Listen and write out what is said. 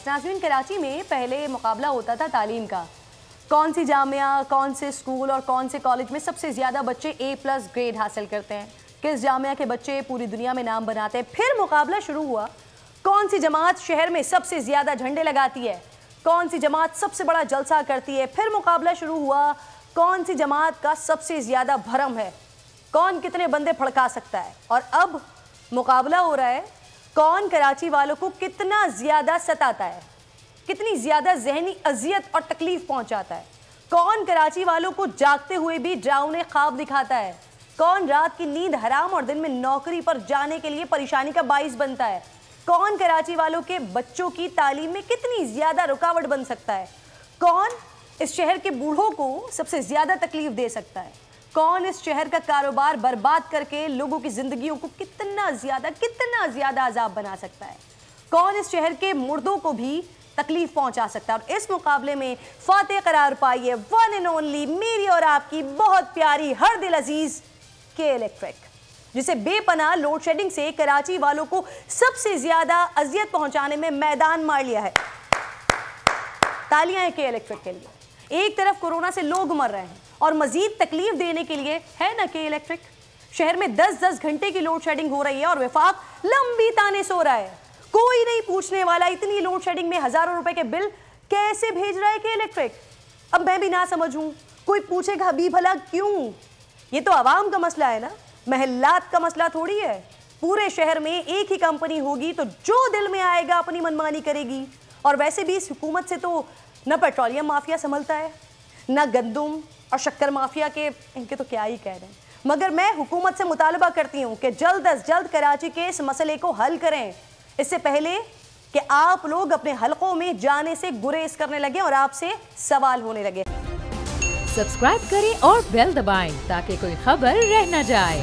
नाज़रीन, कराची में पहले मुकाबला होता था तालीम का, कौन सी जामिया, कौन से स्कूल और कौन से कॉलेज में सबसे ज़्यादा बच्चे A+ ग्रेड हासिल करते हैं, किस जामिया के बच्चे पूरी दुनिया में नाम बनाते हैं। फिर मुकाबला शुरू हुआ, कौन सी जमात शहर में सबसे ज़्यादा झंडे लगाती है, कौन सी जमात सबसे बड़ा जलसा करती है। फिर मुकाबला शुरू हुआ, कौन सी जमात का सबसे ज़्यादा भरम है, कौन कितने बंदे फड़का सकता है। और अब मुकाबला हो रहा है, कौन कराची वालों को कितना ज़्यादा सताता है, कितनी ज़्यादा जहनी अजियत और तकलीफ पहुंचाता है, कौन कराची वालों को जागते हुए भी डरावने ख्वाब दिखाता है, कौन रात की नींद हराम और दिन में नौकरी पर जाने के लिए परेशानी का बाइस बनता है, कौन कराची वालों के बच्चों की तालीम में कितनी ज़्यादा रुकावट बन सकता है, कौन इस शहर के बूढ़ों को सबसे ज़्यादा तकलीफ दे सकता है, कौन इस शहर का कारोबार बर्बाद करके लोगों की ज़िंदगियों को कितना ज़्यादा अजाब बना सकता है, कौन इस शहर के मुर्दों को भी तकलीफ पहुंचा सकता है। और इस मुकाबले में फातेह करार पाई है वन एंड ओनली मेरी और आपकी बहुत प्यारी हर दिल अजीज के इलेक्ट्रिक, जिसे बेपनाह लोड शेडिंग से कराची वालों को सबसे ज्यादा अजियत पहुंचाने में मैदान मार लिया है। तालियां हैं के इलेक्ट्रिक के लिए। एक तरफ कोरोना से लोग मर रहे हैं और मजीद तकलीफ देने के लिए है ना के इलेक्ट्रिक। शहर में 10-10 घंटे की लोड शेडिंग हो रही है और विफाक लंबी ताने सो रहा है। कोई नहीं पूछने वाला इतनी लोड शेडिंग में हजारों रुपए के बिल कैसे भेज रहा है के इलेक्ट्रिक। अब मैं भी ना समझूं, कोई पूछेगा भी भला क्यों। ये तो आवाम का मसला है ना, महल्लात का मसला थोड़ी है। पूरे शहर में एक ही कंपनी होगी तो जो दिल में आएगा अपनी मनमानी करेगी। और वैसे भी इस हुकूमत से तो न पेट्रोलियम माफिया संभलता है, न गंदम और शक्कर माफिया के, इनके तो क्या ही कह रहे हैं। मगर मैं हुकूमत से मुतालबा करती हूँ कि जल्द अज जल्द कराची के इस मसले को हल करें, इससे पहले कि आप लोग अपने हलकों में जाने से गुरेज करने लगे और आपसे सवाल होने लगे। सब्सक्राइब करें और बेल दबाएं ताकि कोई खबर रह न जाए।